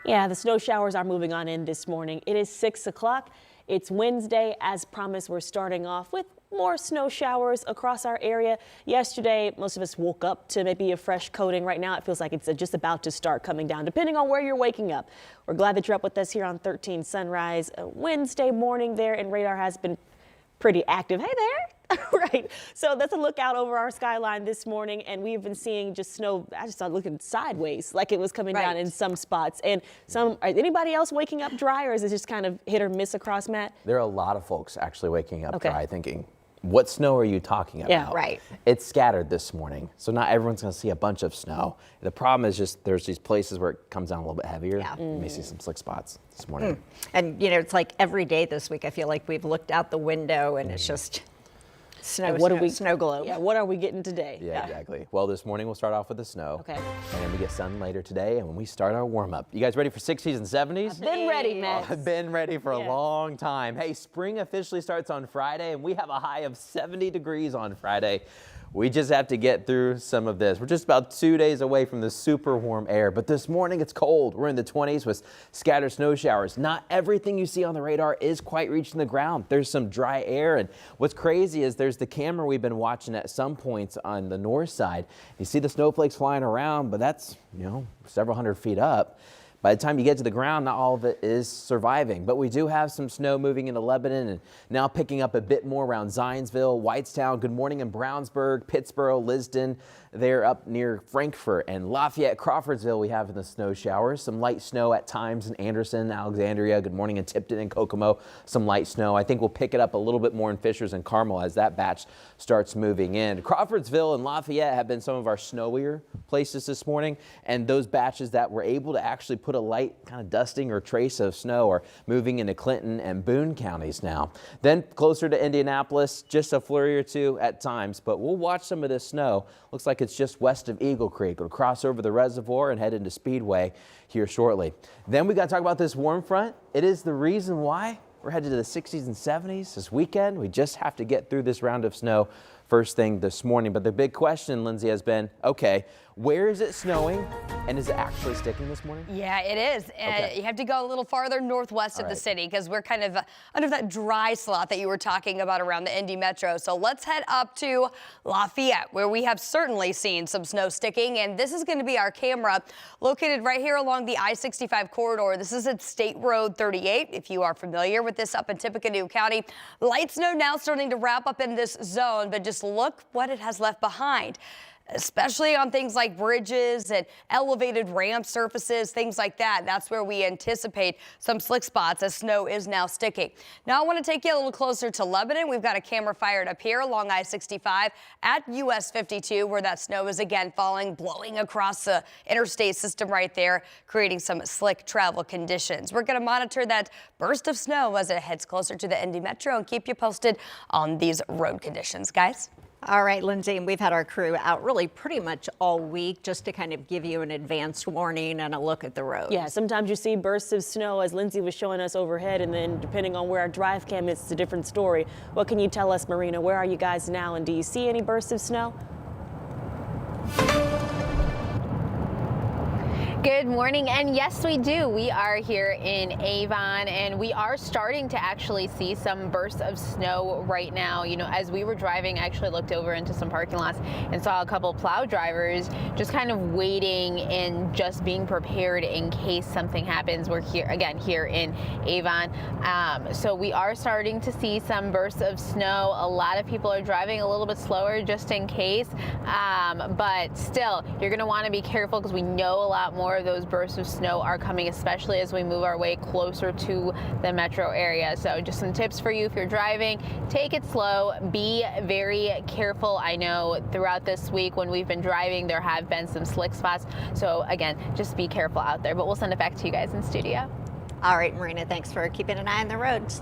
Yeah, the snow showers are moving on in this morning. It is 6 o'clock. It's Wednesday. As promised, we're starting off with more snow showers across our area. Yesterday, most of us woke up to maybe a fresh coating. Right now, it feels like it's just about to start coming down, depending on where you're waking up. We're glad that you're up with us here on 13 Sunrise. Wednesday morning there, and radar has been pretty active. Hey there. Right. So that's a look out over our skyline this morning, and we've been seeing just snow. I just started looking sideways, like it was coming down in some spots. And is anybody else waking up dry, or is it just kind of hit or miss across, Matt? There are a lot of folks actually waking up dry, thinking, what snow are you talking about? Yeah, right. It's scattered this morning, so not everyone's going to see a bunch of snow. The problem is just there's these places where it comes down a little bit heavier. Yeah. You may see some slick spots this morning. And, you know, it's like every day this week, I feel like we've looked out the window and it's just snow, snow globe. Yeah, what are we getting today? Yeah, exactly. Well, this morning we'll start off with the snow. Okay. And then we get sun later today, and when we start our warm-up. You guys ready for 60s and 70s? I've been ready, Matt. I've been ready for a long time. Hey, spring officially starts on Friday, and we have a high of 70 degrees on Friday. We just have to get through some of this. We're just about 2 days away from the super warm air, but this morning it's cold. We're in the 20s with scattered snow showers. Not everything you see on the radar is quite reaching the ground. There's some dry air, and what's crazy is there's the camera we've been watching at some points on the north side. You see the snowflakes flying around, but that's, you know, several hundred feet up. By the time you get to the ground, not all of it is surviving, but we do have some snow moving into Lebanon and now picking up a bit more around Zionsville, Whitestown, good morning in Brownsburg, Pittsboro, Lisden. They're up near Frankfort and Lafayette, Crawfordsville. We have in the snow showers, some light snow at times in Anderson, Alexandria, good morning in Tipton and Kokomo, some light snow. I think we'll pick it up a little bit more in Fishers and Carmel as that batch starts moving in. Crawfordsville and Lafayette have been some of our snowier places this morning, and those batches that were able to actually put a light kind of dusting or trace of snow are moving into Clinton and Boone counties now. Then closer to Indianapolis, just a flurry or two at times, but we'll watch some of this snow. Looks like it's just west of Eagle Creek. It'll cross over the reservoir and head into Speedway here shortly. Then we got to talk about this warm front. It is the reason why we're headed to the 60s and 70s this weekend. We just have to get through this round of snow first thing this morning. But the big question, Lindsay, has been, okay, where is it snowing, and is it actually sticking this morning? Yeah, it is. And you have to go a little farther northwest of the city because we're kind of under that dry slot that you were talking about around the Indy Metro. So let's head up to Lafayette, where we have certainly seen some snow sticking. And this is going to be our camera located right here along the I-65 corridor. This is at State Road 38. If you are familiar with this up in Tippecanoe County, light snow now starting to wrap up in this zone, but just look what it has left behind, especially on things like bridges and elevated ramp surfaces, things like that. That's where we anticipate some slick spots as snow is now sticking. Now I want to take you a little closer to Lebanon. We've got a camera fired up here along I-65 at US 52, where that snow is again falling, blowing across the interstate system right there, creating some slick travel conditions. We're going to monitor that burst of snow as it heads closer to the Indy Metro and keep you posted on these road conditions, guys. All right, Lindsay, and we've had our crew out really pretty much all week just to kind of give you an advanced warning and a look at the road. Yeah, sometimes you see bursts of snow, as Lindsay was showing us overhead, and then depending on where our drive cam is, it's a different story. What can you tell us, Marina? Where are you guys now, and do you see any bursts of snow? Good morning, and yes, we do. We are here in Avon, and we are starting to actually see some bursts of snow right now. You know, as we were driving, I actually looked over into some parking lots and saw a couple plow drivers just kind of waiting and just being prepared in case something happens. We're here again here in Avon, so we are starting to see some bursts of snow. A lot of people are driving a little bit slower just in case, but still, you're going to want to be careful because we know a lot more of those bursts of snow are coming, especially as we move our way closer to the metro area. So just some tips for you if you're driving: take it slow, be very careful. I know throughout this week when we've been driving, there have been some slick spots. So again, just be careful out there, but we'll send it back to you guys in studio. All right, Marina, thanks for keeping an eye on the roads.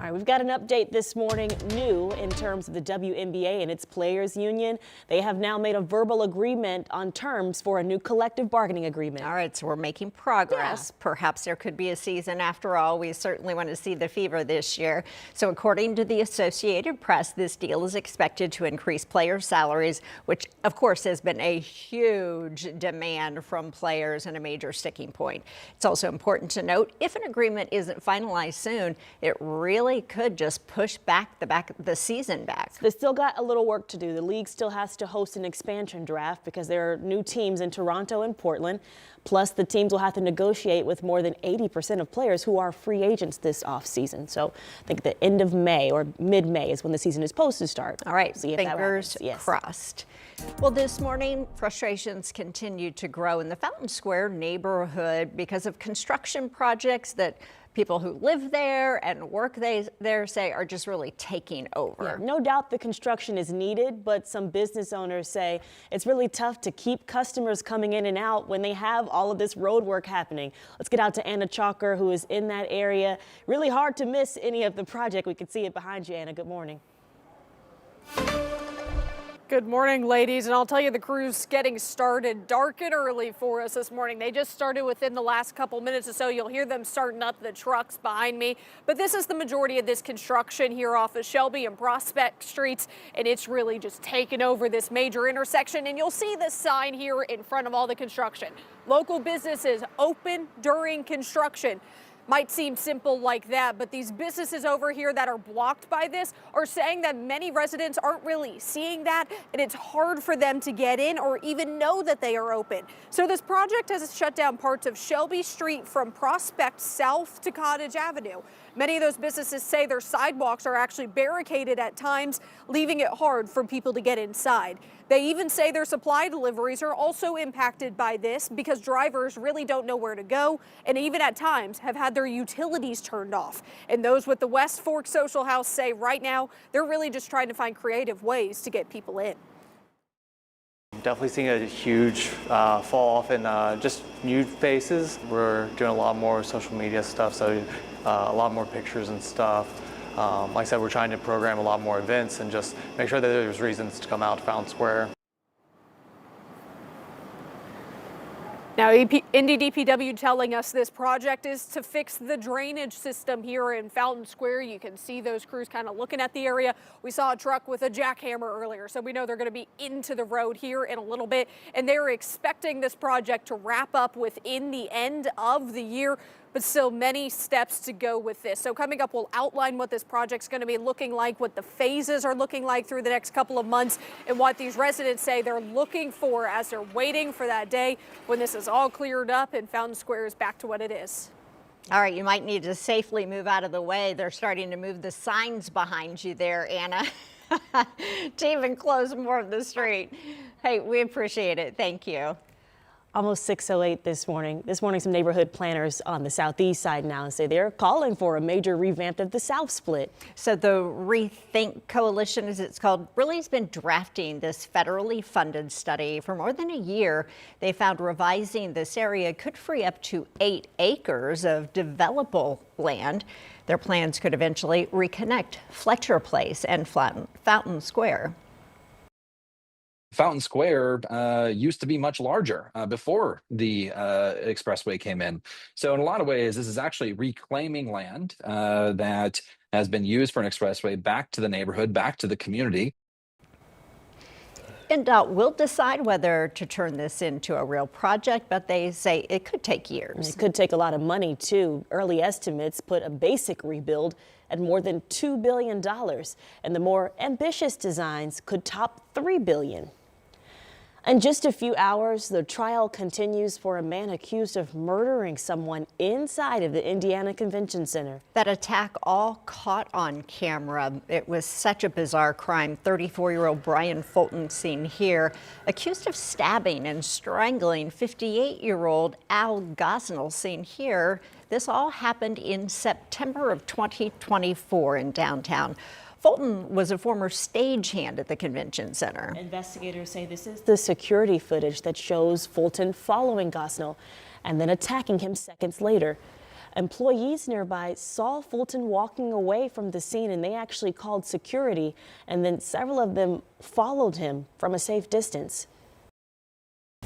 All right, we've got an update this morning, new in terms of the WNBA and its players union. They have now made a verbal agreement on terms for a new collective bargaining agreement. All right, so we're making progress. Yeah. Perhaps there could be a season after all. We certainly want to see the fever this year. So according to the Associated Press, this deal is expected to increase players' salaries, which of course has been a huge demand from players and a major sticking point. It's also important to note, if an agreement isn't finalized soon, it really could just push the season back. They still got a little work to do. The league still has to host an expansion draft because there are new teams in Toronto and Portland. Plus, the teams will have to negotiate with more than 80% of players who are free agents this offseason. So I think the end of May or mid-May is when the season is supposed to start. All right, fingers crossed. Well, this morning, frustrations continue to grow in the Fountain Square neighborhood because of construction projects that people who live there and work there say are just really taking over. Yeah, no doubt the construction is needed, but some business owners say it's really tough to keep customers coming in and out when they have all of this road work happening. Let's get out to Anna Chalker, who is in that area. Really hard to miss any of the project. We can see it behind you, Anna. Good morning. Good morning, ladies, and I'll tell you the crew's getting started dark and early for us this morning. They just started within the last couple minutes or so. You'll hear them starting up the trucks behind me. But this is the majority of this construction here off of Shelby and Prospect Streets, and it's really just taken over this major intersection. And you'll see this sign here in front of all the construction. Local businesses open during construction. Might seem simple like that, but these businesses over here that are blocked by this are saying that many residents aren't really seeing that, and it's hard for them to get in or even know that they are open. So this project has shut down parts of Shelby Street from Prospect South to Cottage Avenue. Many of those businesses say their sidewalks are actually barricaded at times, leaving it hard for people to get inside. They even say their supply deliveries are also impacted by this because drivers really don't know where to go and even at times have had their utilities turned off. And those with the West Fork Social House say right now they're really just trying to find creative ways to get people in. Definitely seeing a huge fall off in just new faces. We're doing a lot more social media stuff, so a lot more pictures and stuff. Like I said, we're trying to program a lot more events and just make sure that there's reasons to come out to Fountain Square. Now, Indy DPW telling us this project is to fix the drainage system here in Fountain Square. You can see those crews kind of looking at the area. We saw a truck with a jackhammer earlier, so we know they're going to be into the road here in a little bit. And they're expecting this project to wrap up within the end of the year, but still many steps to go with this. So coming up, we'll outline what this project's going to be looking like, what the phases are looking like through the next couple of months, and what these residents say they're looking for as they're waiting for that day when this is all cleared up and Fountain Square is back to what it is. All right, you might need to safely move out of the way. They're starting to move the signs behind you there, Anna, to even close more of the street. Hey, we appreciate it. Thank you. Almost 6:08 this morning. This morning, some neighborhood planners on the southeast side now say they're calling for a major revamp of the South Split. So the Rethink Coalition, as it's called, really has been drafting this federally funded study for more than a year. They found revising this area could free up to 8 acres of developable land. Their plans could eventually reconnect Fletcher Place and Fountain Square. Fountain Square used to be much larger before the expressway came in. So in a lot of ways, this is actually reclaiming land that has been used for an expressway back to the neighborhood, back to the community. And we'll decide whether to turn this into a real project, but they say it could take years. It could take a lot of money, too. Early estimates put a basic rebuild at more than $2 billion, and the more ambitious designs could top $3 billion. In just a few hours, the trial continues for a man accused of murdering someone inside of the Indiana Convention Center. That attack all caught on camera. It was such a bizarre crime. 34-year-old Brian Fulton, seen here, accused of stabbing and strangling 58-year-old Al Gosnell, seen here. This all happened in September of 2024 in downtown. Fulton was a former stagehand at the convention center. Investigators say this is the security footage that shows Fulton following Gosnell and then attacking him seconds later. Employees nearby saw Fulton walking away from the scene, and they actually called security, and then several of them followed him from a safe distance.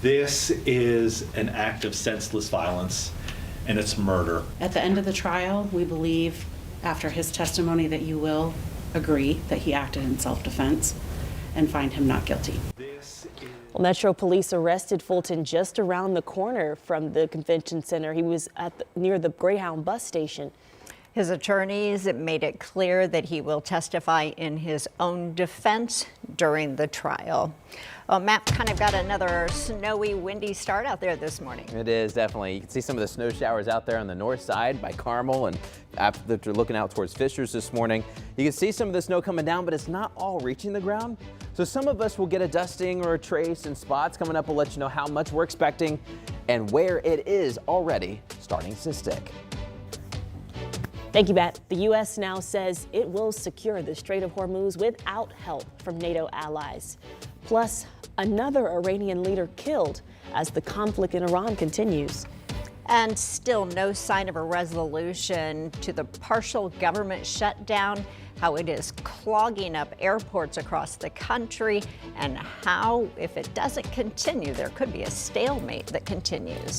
This is an act of senseless violence, and it's murder. At the end of the trial, we believe, after his testimony, that you will agree that he acted in self-defense and find him not guilty. Well, Metro Police arrested Fulton just around the corner from the convention center. He was near the Greyhound bus station. His attorneys made it clear that he will testify in his own defense during the trial. Well, Matt, kind of got another snowy, windy start out there this morning. It is, definitely. You can see some of the snow showers out there on the north side by Carmel, and after looking out towards Fishers this morning, you can see some of the snow coming down, but it's not all reaching the ground. So some of us will get a dusting or a trace in spots. Coming up, we'll let you know how much we're expecting and where it is already starting to stick. Thank you, Matt. The U.S. now says it will secure the Strait of Hormuz without help from NATO allies. Plus, another Iranian leader killed as the conflict in Iran continues. And still no sign of a resolution to the partial government shutdown, how it is clogging up airports across the country, and how, if it doesn't continue, there could be a stalemate that continues.